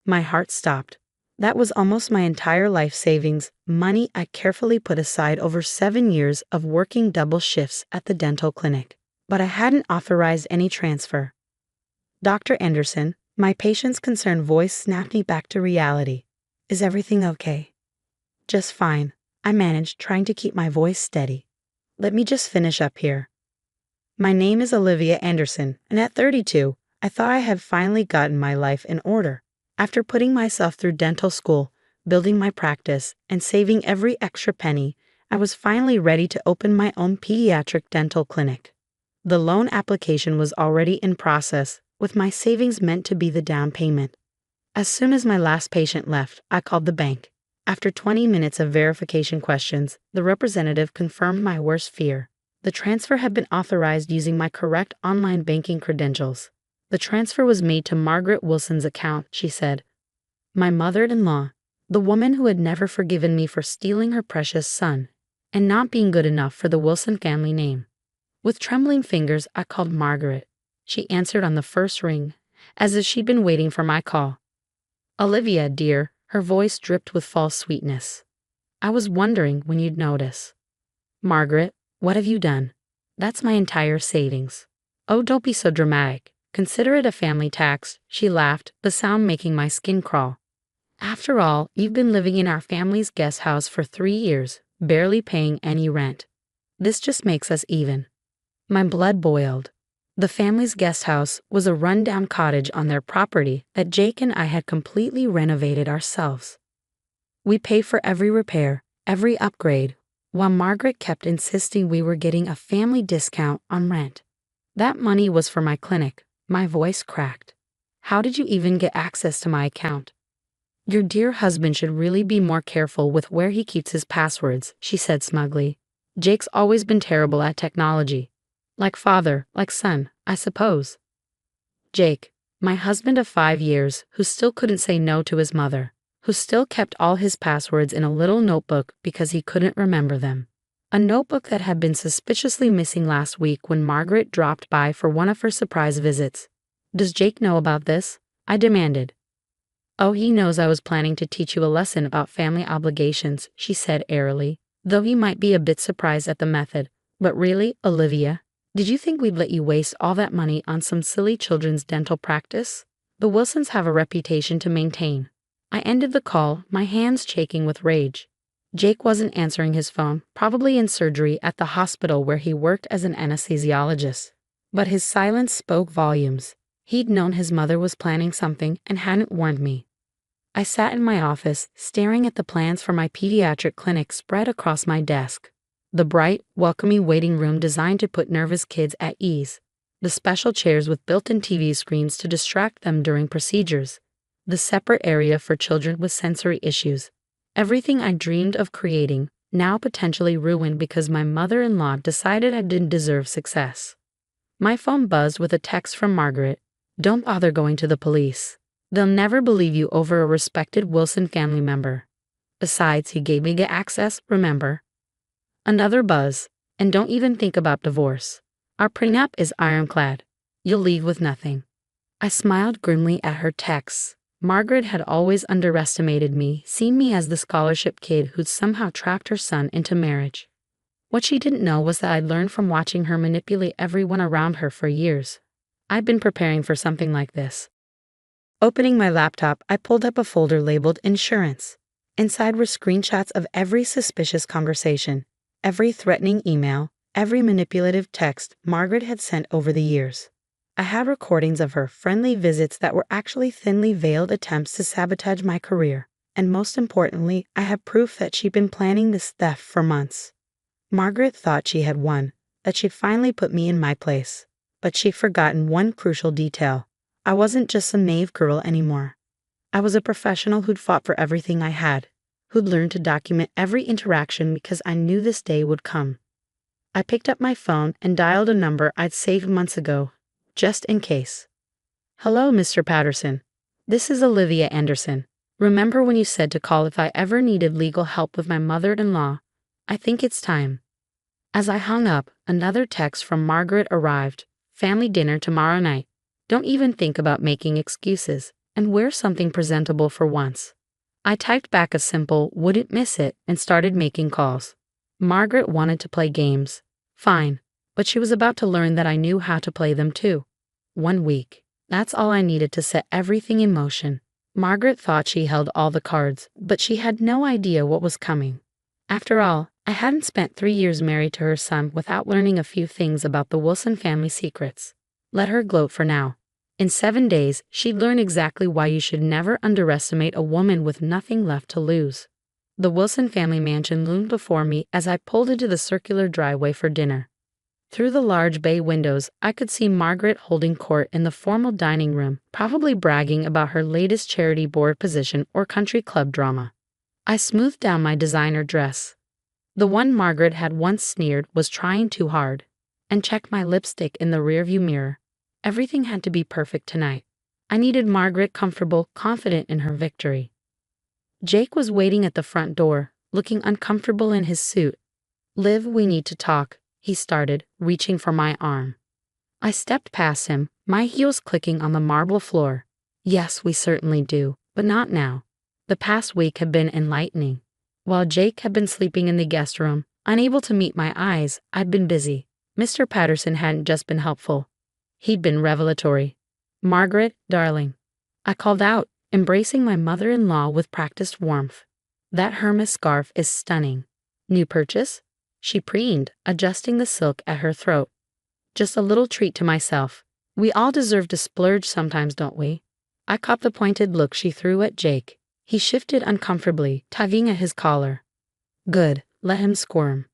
My heart stopped. That was almost my entire life savings, money I carefully put aside over 7 years of working double shifts at the dental clinic. But I hadn't authorized any transfer. Dr. Anderson, my patient's concerned voice snapped me back to reality. Is everything okay? Just fine, I managed, trying to keep my voice steady. Let me just finish up here. My name is Olivia Anderson, and at 32, I thought I had finally gotten my life in order. After putting myself through dental school, building my practice, and saving every extra penny, I was finally ready to open my own pediatric dental clinic. The loan application was already in process, with my savings meant to be the down payment. As soon as my last patient left, I called the bank. After 20 minutes of verification questions, the representative confirmed my worst fear. The transfer had been authorized using my correct online banking credentials. The transfer was made to Margaret Wilson's account, she said. My mother-in-law, the woman who had never forgiven me for stealing her precious son, and not being good enough for the Wilson family name. With trembling fingers, I called Margaret. She answered on the first ring, as if she'd been waiting for my call. Olivia, dear, her voice dripped with false sweetness. I was wondering when you'd notice. Margaret, what have you done? That's my entire savings. Oh, don't be so dramatic. Consider it a family tax, she laughed, the sound making my skin crawl. After all, you've been living in our family's guest house for 3 years, barely paying any rent. This just makes us even. My blood boiled. The family's guest house was a run-down cottage on their property that Jake and I had completely renovated ourselves. We paid for every repair, every upgrade, while Margaret kept insisting we were getting a family discount on rent. That money was for my clinic. My voice cracked. How did you even get access to my account? Your dear husband should really be more careful with where he keeps his passwords, she said smugly. Jake's always been terrible at technology. Like father, like son, I suppose. Jake, my husband of 5 years, who still couldn't say no to his mother, who still kept all his passwords in a little notebook because he couldn't remember them. A notebook that had been suspiciously missing last week when Margaret dropped by for one of her surprise visits. Does Jake know about this? I demanded. Oh, he knows I was planning to teach you a lesson about family obligations, she said airily, though he might be a bit surprised at the method. But really, Olivia, did you think we'd let you waste all that money on some silly children's dental practice? The Wilsons have a reputation to maintain. I ended the call, my hands shaking with rage. Jake wasn't answering his phone, probably in surgery at the hospital where he worked as an anesthesiologist. But his silence spoke volumes. He'd known his mother was planning something and hadn't warned me. I sat in my office, staring at the plans for my pediatric clinic spread across my desk. The bright, welcoming waiting room designed to put nervous kids at ease. The special chairs with built-in TV screens to distract them during procedures. The separate area for children with sensory issues. Everything I dreamed of creating, now potentially ruined because my mother-in-law decided I didn't deserve success. My phone buzzed with a text from Margaret. Don't bother going to the police. They'll never believe you over a respected Wilson family member. Besides, he gave me the access, remember? Another buzz. And don't even think about divorce. Our prenup is ironclad. You'll leave with nothing. I smiled grimly at her texts. Margaret had always underestimated me, seen me as the scholarship kid who'd somehow trapped her son into marriage. What she didn't know was that I'd learned from watching her manipulate everyone around her for years. I'd been preparing for something like this. Opening my laptop, I pulled up a folder labeled Insurance. Inside were screenshots of every suspicious conversation, every threatening email, every manipulative text Margaret had sent over the years. I had recordings of her friendly visits that were actually thinly veiled attempts to sabotage my career, and most importantly, I had proof that she'd been planning this theft for months. Margaret thought she had won, that she'd finally put me in my place, but she'd forgotten one crucial detail. I wasn't just some naive girl anymore. I was a professional who'd fought for everything I had, who'd learned to document every interaction because I knew this day would come. I picked up my phone and dialed a number I'd saved months ago, just in case. Hello, Mr. Patterson. This is Olivia Anderson. Remember when you said to call if I ever needed legal help with my mother-in-law? I think it's time. As I hung up, another text from Margaret arrived. Family dinner tomorrow night. Don't even think about making excuses. and wear something presentable for once. I typed back a simple, wouldn't miss it, and started making calls. Margaret wanted to play games. Fine, but she was about to learn that I knew how to play them too. 1 week. That's all I needed to set everything in motion. Margaret thought she held all the cards, but she had no idea what was coming. After all, I hadn't spent 3 years married to her son without learning a few things about the Wilson family secrets. Let her gloat for now. In 7 days, she'd learn exactly why you should never underestimate a woman with nothing left to lose. The Wilson family mansion loomed before me as I pulled into the circular driveway for dinner. Through the large bay windows, I could see Margaret holding court in the formal dining room, probably bragging about her latest charity board position or country club drama. I smoothed down my designer dress. The one Margaret had once sneered was trying too hard, and checked my lipstick in the rearview mirror. Everything had to be perfect tonight. I needed Margaret comfortable, confident in her victory. Jake was waiting at the front door, looking uncomfortable in his suit. "Liv, we need to talk," he started, reaching for my arm. I stepped past him, my heels clicking on the marble floor. "Yes, we certainly do, but not now." The past week had been enlightening. While Jake had been sleeping in the guest room, unable to meet my eyes, I'd been busy. Mr. Patterson hadn't just been helpful. He'd been revelatory. "Margaret, darling." I called out, embracing my mother-in-law with practiced warmth. "That Hermes scarf is stunning." "New purchase?" She preened, adjusting the silk at her throat. "Just a little treat to myself. We all deserve to splurge sometimes, don't we?" I caught the pointed look she threw at Jake. He shifted uncomfortably, tugging at his collar. Good, let him squirm.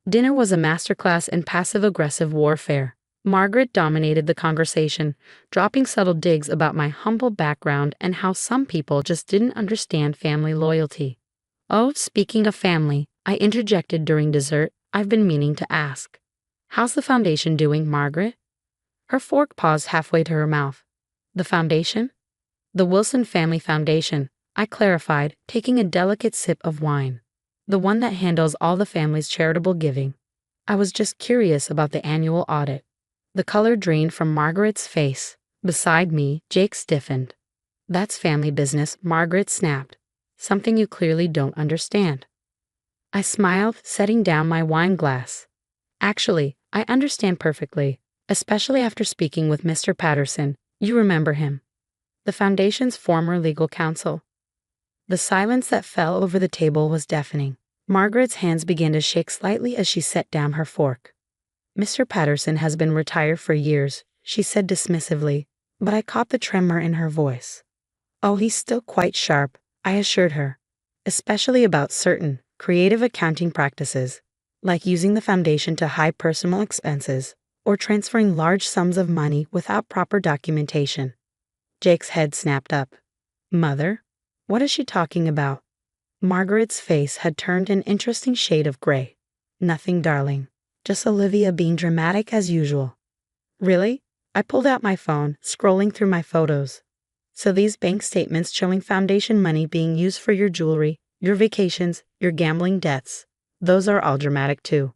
Dinner was a masterclass in passive-aggressive warfare. Margaret dominated the conversation, dropping subtle digs about my humble background and how some people just didn't understand family loyalty. "Oh, speaking of family," I interjected during dessert, "I've been meaning to ask. How's the foundation doing, Margaret?" Her fork paused halfway to her mouth. "The foundation?" "The Wilson Family Foundation," I clarified, taking a delicate sip of wine. "The one that handles all the family's charitable giving." I was just curious about the annual audit. The color drained from Margaret's face. Beside me, Jake stiffened. "That's family business," Margaret snapped. "Something you clearly don't understand." I smiled, setting down my wine glass. "Actually, I understand perfectly, especially after speaking with Mr. Patterson. You remember him. The Foundation's former legal counsel." The silence that fell over the table was deafening. Margaret's hands began to shake slightly as she set down her fork. "Mr. Patterson has been retired for years," she said dismissively, but I caught the tremor in her voice. "Oh, he's still quite sharp," I assured her, "especially about certain creative accounting practices, like using the foundation to hide personal expenses or transferring large sums of money without proper documentation." Jake's head snapped up. "Mother? What is she talking about?" Margaret's face had turned an interesting shade of gray. "Nothing, darling. Just Olivia being dramatic as usual." "Really?" I pulled out my phone, scrolling through my photos. "So these bank statements showing foundation money being used for your jewelry, your vacations, your gambling debts, those are all dramatic too.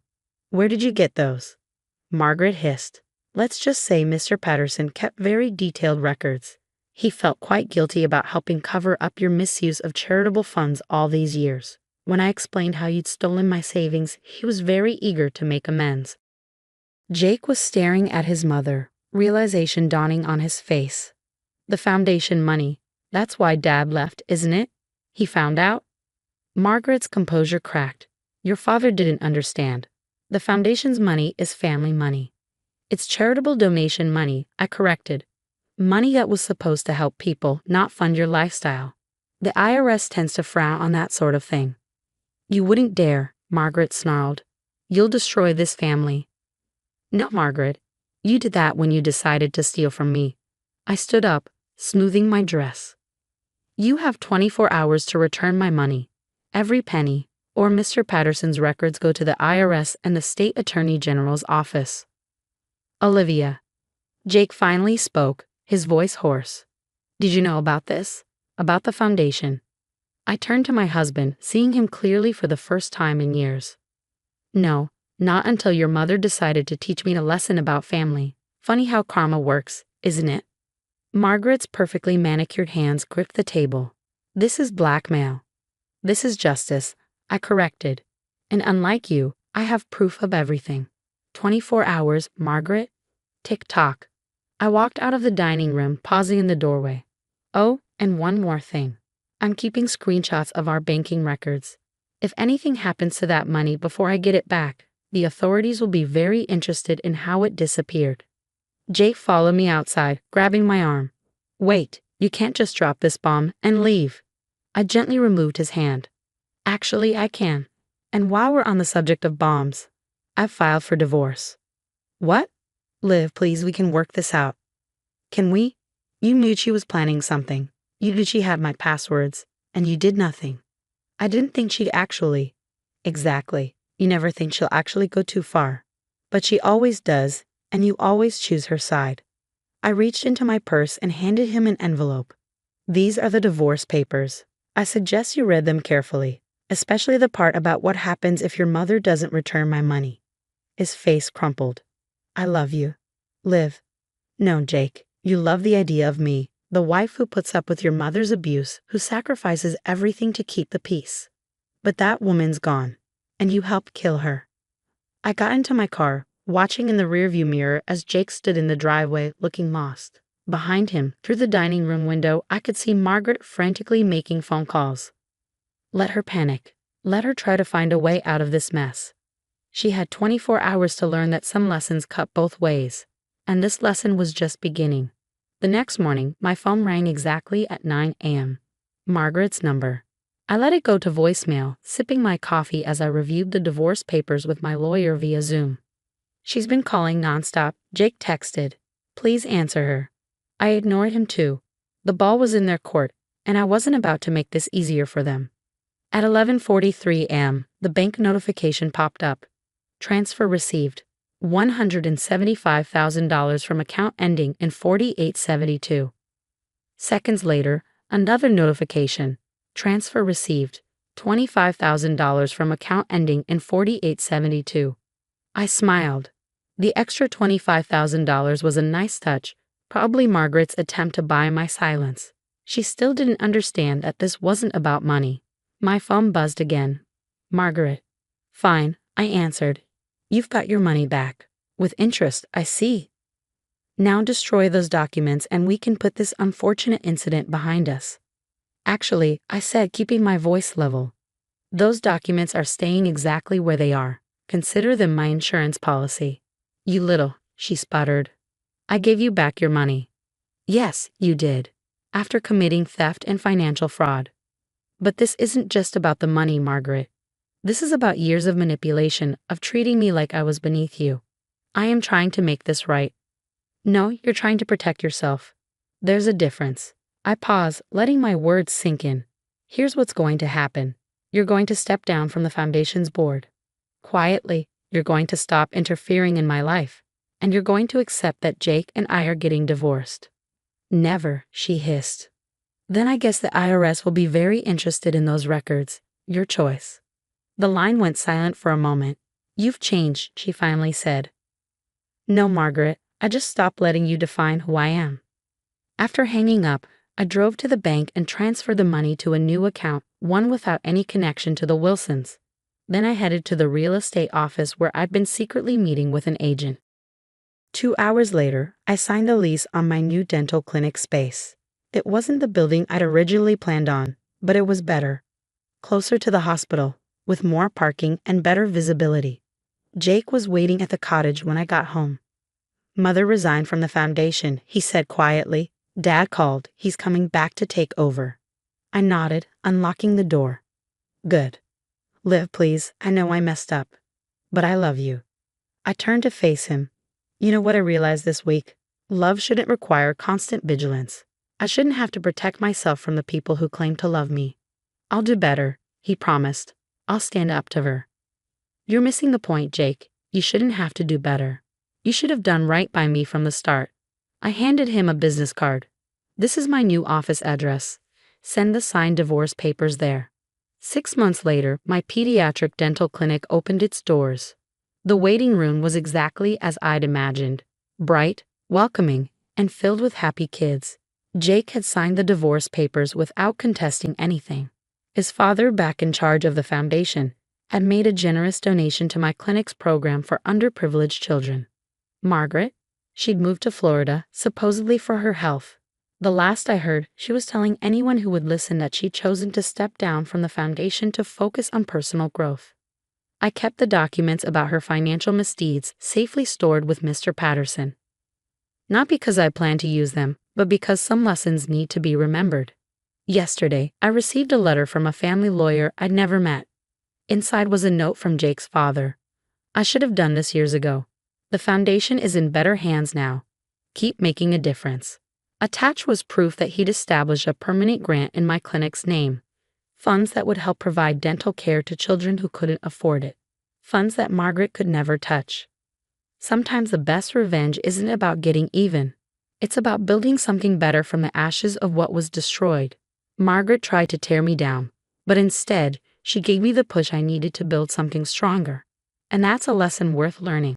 Where did you get those?" Margaret hissed. "Let's just say Mr. Patterson kept very detailed records. He felt quite guilty about helping cover up your misuse of charitable funds all these years. When I explained how you'd stolen my savings, he was very eager to make amends." Jake was staring at his mother, realization dawning on his face. "The foundation money. That's why Dad left, isn't it? He found out?" Margaret's composure cracked. "Your father didn't understand. The foundation's money is family money. It's charitable donation money," I corrected. "Money that was supposed to help people, not fund your lifestyle. The IRS tends to frown on that sort of thing." "You wouldn't dare," Margaret snarled. "You'll destroy this family." "No, Margaret. You did that when you decided to steal from me." I stood up, smoothing my dress. "You have 24 hours to return my money. Every penny, or Mr. Patterson's records go to the IRS and the State Attorney General's office." "Olivia." Jake finally spoke, his voice hoarse. "Did you know about this? About the foundation?" I turned to my husband, seeing him clearly for the first time in years. "No, not until your mother decided to teach me a lesson about family. Funny how karma works, isn't it?" Margaret's perfectly manicured hands gripped the table. This is blackmail. This is justice, I corrected. And unlike you, I have proof of everything. 24 hours, Margaret? Tick-tock. I walked out of the dining room, pausing in the doorway. Oh, and one more thing. I'm keeping screenshots of our banking records. If anything happens to that money before I get it back, the authorities will be very interested in how it disappeared. Jake followed me outside, grabbing my arm. Wait, you can't just drop this bomb and leave. I gently removed his hand. Actually, I can. And while we're on the subject of bombs, I've filed for divorce. What? Liv, please, we can work this out. Can we? You knew she was planning something. You knew she had my passwords, and you did nothing. I didn't think she'd actually. Exactly. You never think she'll actually go too far. But she always does, and you always choose her side. I reached into my purse and handed him an envelope. These are the divorce papers. I suggest you read them carefully, especially the part about what happens if your mother doesn't return my money. His face crumpled. I love you. Liv. No, Jake, you love the idea of me, the wife who puts up with your mother's abuse, who sacrifices everything to keep the peace. But that woman's gone, and you helped kill her. I got into my car, watching in the rearview mirror as Jake stood in the driveway looking lost. Behind him, through the dining room window, I could see Margaret frantically making phone calls. Let her panic. Let her try to find a way out of this mess. She had 24 hours to learn that some lessons cut both ways. And this lesson was just beginning. The next morning, my phone rang exactly at 9 a.m. Margaret's number. I let it go to voicemail, sipping my coffee as I reviewed the divorce papers with my lawyer via Zoom. She's been calling nonstop, Jake texted. Please answer her. I ignored him too. The ball was in their court, and I wasn't about to make this easier for them. At 11:43 a.m., the bank notification popped up. Transfer received. $175,000 from account ending in 4872. Seconds later, another notification. Transfer received. $25,000 from account ending in 4872. I smiled. The extra $25,000 was a nice touch, probably Margaret's attempt to buy my silence. She still didn't understand that this wasn't about money. My phone buzzed again. Margaret. Fine, I answered. You've got your money back. With interest, I see. Now destroy those documents and we can put this unfortunate incident behind us. Actually, I said, keeping my voice level. Those documents are staying exactly where they are. Consider them my insurance policy. You little, she sputtered. I gave you back your money. Yes, you did. After committing theft and financial fraud. But this isn't just about the money, Margaret. This is about years of manipulation, of treating me like I was beneath you. I am trying to make this right. No, you're trying to protect yourself. There's a difference. I pause, letting my words sink in. Here's what's going to happen. You're going to step down from the foundation's board. Quietly, you're going to stop interfering in my life. And you're going to accept that Jake and I are getting divorced. Never, she hissed. Then I guess the IRS will be very interested in those records. Your choice. The line went silent for a moment. You've changed, she finally said. No, Margaret, I just stopped letting you define who I am. After hanging up, I drove to the bank and transferred the money to a new account, one without any connection to the Wilsons. Then I headed to the real estate office where I'd been secretly meeting with an agent. 2 hours later, I signed the lease on my new dental clinic space. It wasn't the building I'd originally planned on, but it was better. Closer to the hospital, with more parking and better visibility. Jake was waiting at the cottage when I got home. Mother resigned from the foundation, he said quietly. Dad called. He's coming back to take over. I nodded, unlocking the door. Good. Liv, please, I know I messed up. But I love you. I turned to face him. You know what I realized this week? Love shouldn't require constant vigilance. I shouldn't have to protect myself from the people who claim to love me. I'll do better, he promised. I'll stand up to her. You're missing the point, Jake. You shouldn't have to do better. You should have done right by me from the start. I handed him a business card. This is my new office address. Send the signed divorce papers there. 6 months later, my pediatric dental clinic opened its doors. The waiting room was exactly as I'd imagined. Bright, welcoming, and filled with happy kids. Jake had signed the divorce papers without contesting anything. His father, back in charge of the foundation, had made a generous donation to my clinic's program for underprivileged children. Margaret? She'd moved to Florida, supposedly for her health. The last I heard, she was telling anyone who would listen that she'd chosen to step down from the foundation to focus on personal growth. I kept the documents about her financial misdeeds safely stored with Mr. Patterson. Not because I plan to use them, but because some lessons need to be remembered. Yesterday, I received a letter from a family lawyer I'd never met. Inside was a note from Jake's father. I should have done this years ago. The foundation is in better hands now. Keep making a difference. Attached was proof that he'd established a permanent grant in my clinic's name. Funds that would help provide dental care to children who couldn't afford it. Funds that Margaret could never touch. Sometimes the best revenge isn't about getting even. It's about building something better from the ashes of what was destroyed. Margaret tried to tear me down, but instead, she gave me the push I needed to build something stronger. And that's a lesson worth learning.